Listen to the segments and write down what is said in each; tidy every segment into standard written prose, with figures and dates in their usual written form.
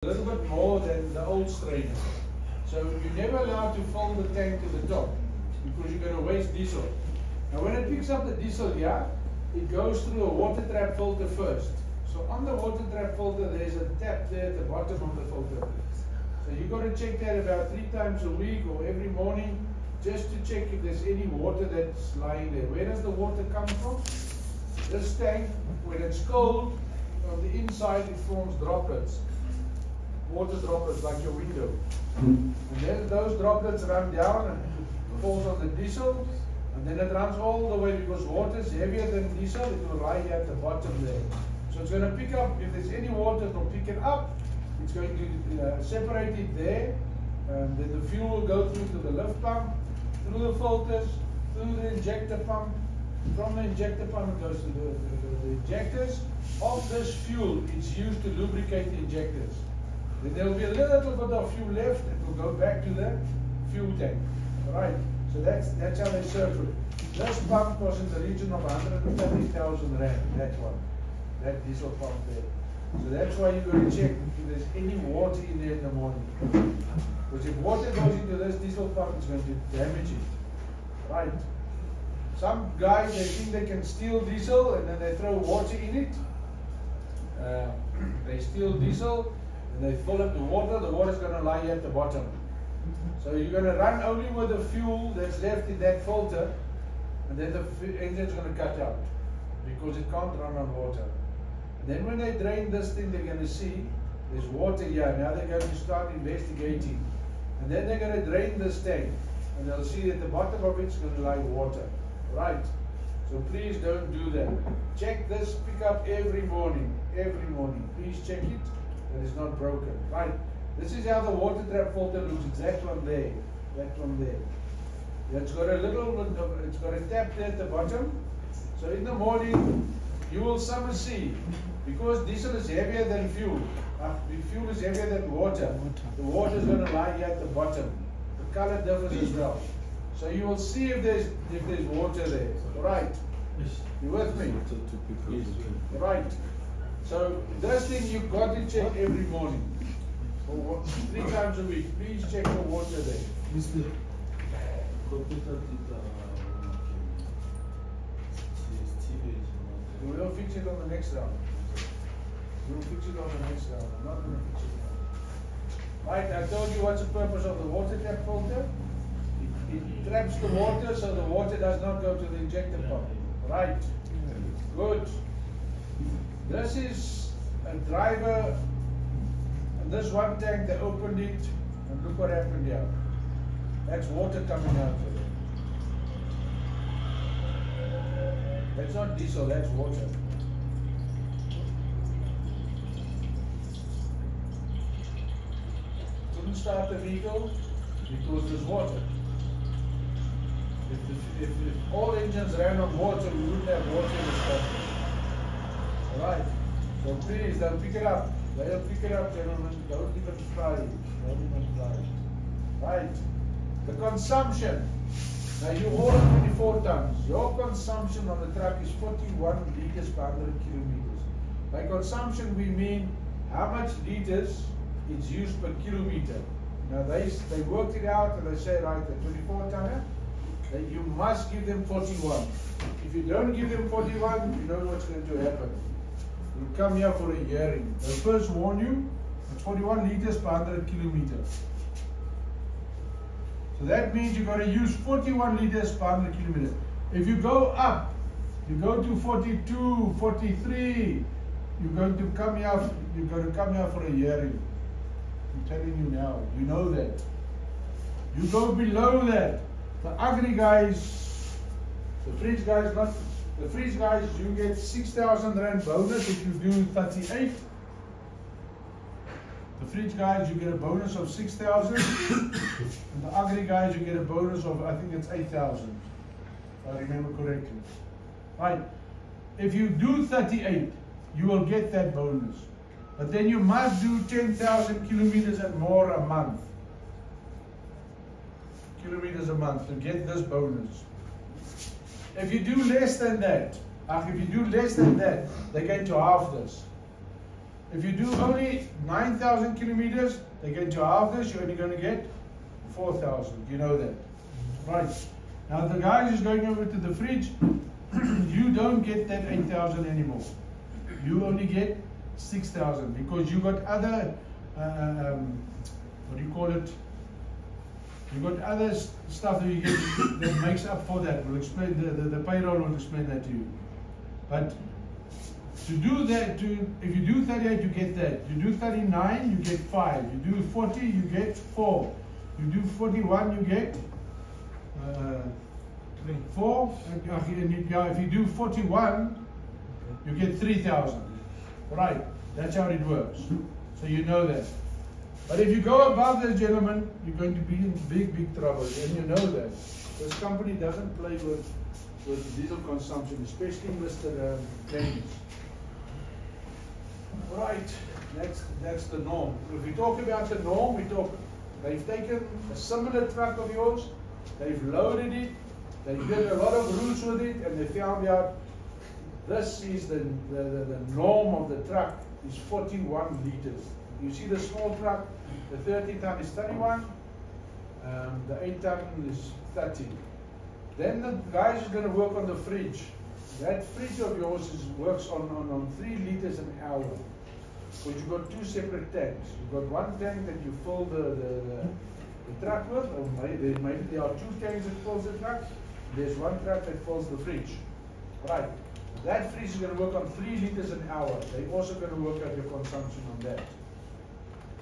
a little bit more than the old strainer. So you're never allowed to fill the tank to the top because you're going to waste diesel. Now when it picks up the diesel here, it goes through a water trap filter first. So on the water trap filter there's a tap there at the bottom of the filter. So you've got to check that about 3 times a week or every morning just to check if there's any water that's lying there. Where does the water come from? This tank, when it's cold, on the inside it forms droplets. Water droplets like your window. And then those droplets run down and falls on the diesel, and then it runs all the way because water is heavier than diesel, it will lie at the bottom there. So it's going to pick up, if there's any water, it will pick it up, it's going to separate it there, and then the fuel will go through to the lift pump, through the filters, through the injector pump, from the injector pump it goes to the injectors. Of this fuel, it's used to lubricate the injectors. Then there will be a little bit of fuel left, it will go back to the fuel tank. Right, so that's how they circle. This pump was in the region of 130,000 rand, that one, that diesel pump there. So that's why you've got to check if there's any water in there in the morning. Because if water goes into this diesel pump, it's going to damage it. Right. Some guys, they think they can steal diesel and then they throw water in it. They steal diesel and they fill up the water's going to lie at the bottom. So you're going to run only with the fuel that's left in that filter, and then the engine's going to cut out because it can't run on water. And then when they drain this thing, they're going to see there's water here. Now they're going to start investigating. And then they're going to drain this tank, and they'll see at the bottom of it's going to lie water. Right? So please don't do that. Check this pickup every morning. Every morning. Please check it that it's not broken. Right? This is how the water trap filter looks. It's that one there. That one there. It's got a little bit of, it's got a tap there at the bottom. So in the morning you will summer see, because diesel is heavier than fuel. Fuel is heavier than water. The water is going to lie here at the bottom. The color differs as well. So you will see if there's water there. Right? You with me? Right. So this thing you've got to check every morning. Or 3 times a week. Please check the water there. We will fix it on the next round. We will fix it on the next round. I'm not going to fix it now. Right, I told you what's the purpose of the water tap filter. It traps the water so the water does not go to the injector pump. Right. Good. This is a driver, and this one tank, they opened it, and look what happened here. That's water coming out of it. That's not diesel, that's water. Couldn't start the vehicle because there's water. If all engines ran on water, we wouldn't have water in the country. Alright, so please don't pick it up. They'll pick it up, gentlemen. Don't even try it. Don't even try it. Right. The consumption. Now you haul 24 tons. Your consumption on the truck is 41 liters per 100 kilometers. By consumption we mean how much liters is used per kilometer. Now they worked it out and they say, right, the 24 tonner, that you must give them 41. If you don't give them 41, you know what's going to happen. You come here for a hearing. They'll first warn you, it's 41 liters per 100 kilometers. So that means you've got to use 41 liters per 100 kilometers. If you go up, you go to 42, 43, you're going to come here for a hearing. I'm telling you now, you know that. You go below that. The agri guys, the fridge guys, not the fridge guys, you get 6,000 rand bonus if you do 38. The fridge guys, you get a bonus of 6,000. And the agri guys, you get a bonus of, I think it's 8,000. If I remember correctly. Right. If you do 38, you will get that bonus. But then you must do 10,000 kilometers and more a month. Kilometers a month to get this bonus. If you do less than that, they're going to halve this. If you do only 9,000 kilometers, they're going to halve this, you're only going to get 4,000. You know that. Right. Now the guy who's going over to the fridge, you don't get that 8,000 anymore. You only get 6,000 because you got other, what do you call it? You got other stuff that you get that makes up for that. We'll explain, the payroll will explain that to you. But to do that, if you do 38, you get that. You do 39, you get 5. You do 40, you get 4. You do 41, you get 4. And if you do 41, you get 3,000. Right, that's how it works. So you know that. But if you go above this, gentlemen, you're going to be in big trouble, and you know that. This company doesn't play with diesel consumption, especially Mr. Clemens. Right, that's the norm. If we talk about the norm, they've taken a similar truck of yours, they've loaded it, they did a lot of routes with it, and they found out this is the norm of the truck is 41 liters. You see the small truck, the 30 ton is 31, the 8 ton is 30. Then the guys are going to work on the fridge. That fridge of yours works on 3 liters an hour. Because you've got 2 separate tanks. You've got one tank that you fill the truck with, or maybe there are 2 tanks that fills the truck. There's one truck that fills the fridge. Right. That fridge is going to work on 3 liters an hour. They're also going to work out your consumption on that.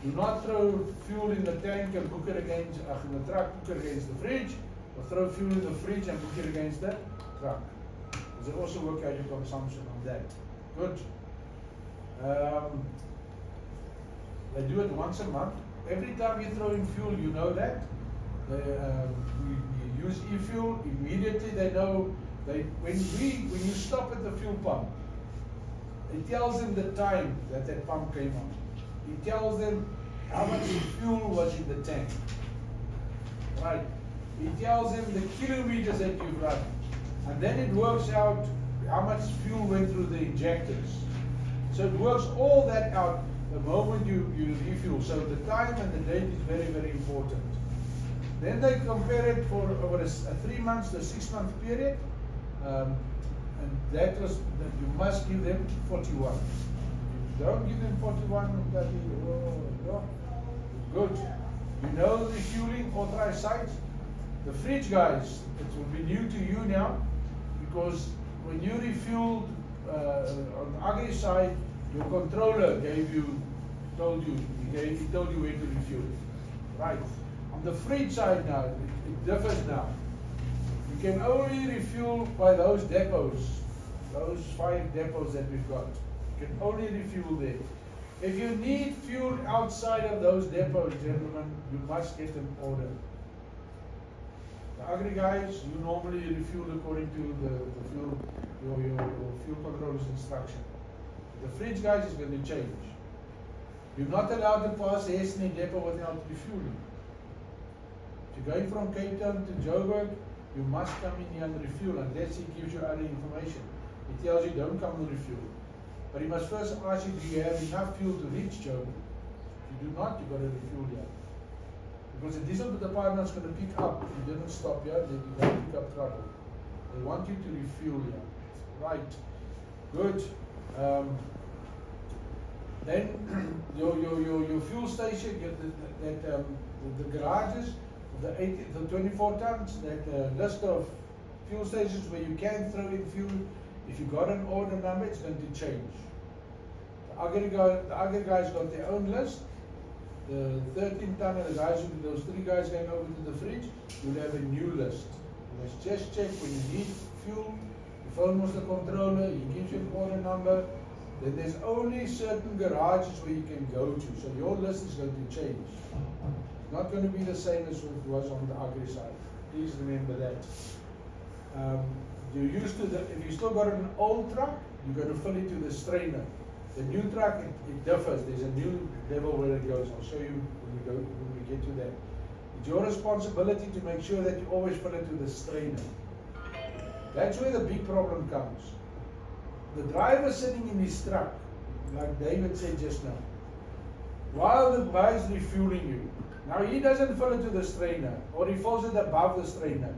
Do not throw fuel in the tank and book it against, in the truck, book it against the fridge, or throw fuel in the fridge and book it against the truck. Because they also work out your consumption on that. Good. They do it once a month. Every time you throw in fuel, you know that. You use e-fuel, immediately they know. When you stop at the fuel pump, it tells them the time that pump came on. It tells them how much fuel was in the tank. Right. It tells them the kilometers that you've run. And then it works out how much fuel went through the injectors. So it works all that out the moment you refuel. So the time and the date is very, very important. Then they compare it for over a 3 months to 6 month period. And that was that you must give them 41. If you don't give them 41, that is good. You know the fueling authorized sites. The fridge guys, it will be new to you now, because when you refueled on the agri side, your controller told you where to refuel. Right. On the fridge side now, it differs now. You can only refuel by those depots, those 5 depots that we've got. You can only refuel there. If you need fuel outside of those depots, gentlemen, you must get an order. The agri guys, you normally refuel according to your fuel controller's instruction. The fridge guys is going to change. You're not allowed to pass the Hesney depot without refueling. If you're going from Cape Town to Joburg, you must come in here and refuel, unless he gives you other information. He tells you don't come and refuel. But he must first ask you, do you have enough fuel to reach Joburg? If you do not, you've got to refuel here. Because the diesel department is going to pick up. If you didn't stop here, then you're going to pick up trouble. They want you to refuel here. Right. Good. Then your fuel station, the garages, the 24 tons, that list of fuel stations where you can throw in fuel. If you got an order number, it's going to change. The agri guys got their own list. The 13 ton and the guys, those 3 guys going over to the fridge, you'll have a new list. You must just check when you need fuel. You phone with the controller, he gives you an order number. Then there's only certain garages where you can go to. So your list is going to change. It's not going to be the same as it was on the agri side. Please remember that. If you still got an old truck, you're going to fill it to the strainer. The new truck, it differs. There's a new level where it goes. I'll show you when we get to that. It's your responsibility to make sure that you always fill it to the strainer. That's where the big problem comes. The driver sitting in his truck, like David said just now. While the guy is refueling you, now he doesn't fill it to the strainer, or he fills it above the strainer.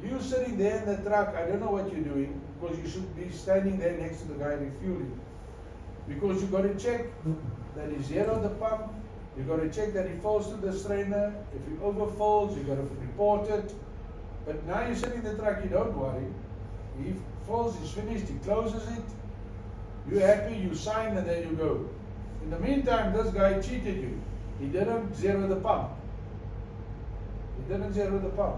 You sitting there in the truck, I don't know what you're doing, because you should be standing there next to the guy refueling. Because you've got to check that he zeroed the pump, you've got to check that he fills to the strainer. If he overfills, you've got to report it. But now you're sitting in the truck, you don't worry. He fills, he's finished, he closes it. You're happy, you sign, and then you go. In the meantime, this guy cheated you. He didn't zero the pump. He didn't zero the pump.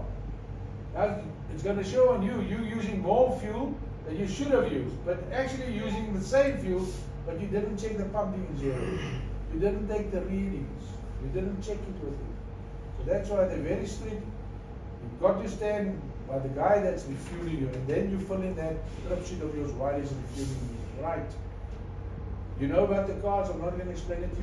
Now it's going to show on you using more fuel than you should have used, but actually using the same fuel, but you didn't check the pumping zero. You didn't take the readings. You didn't check it with him. So that's why they're very strict. You've got to stand by the guy that's refueling you, and then you fill in that trip sheet of yours while he's refueling you. Right. You know about the cars, I'm not going to explain it to you.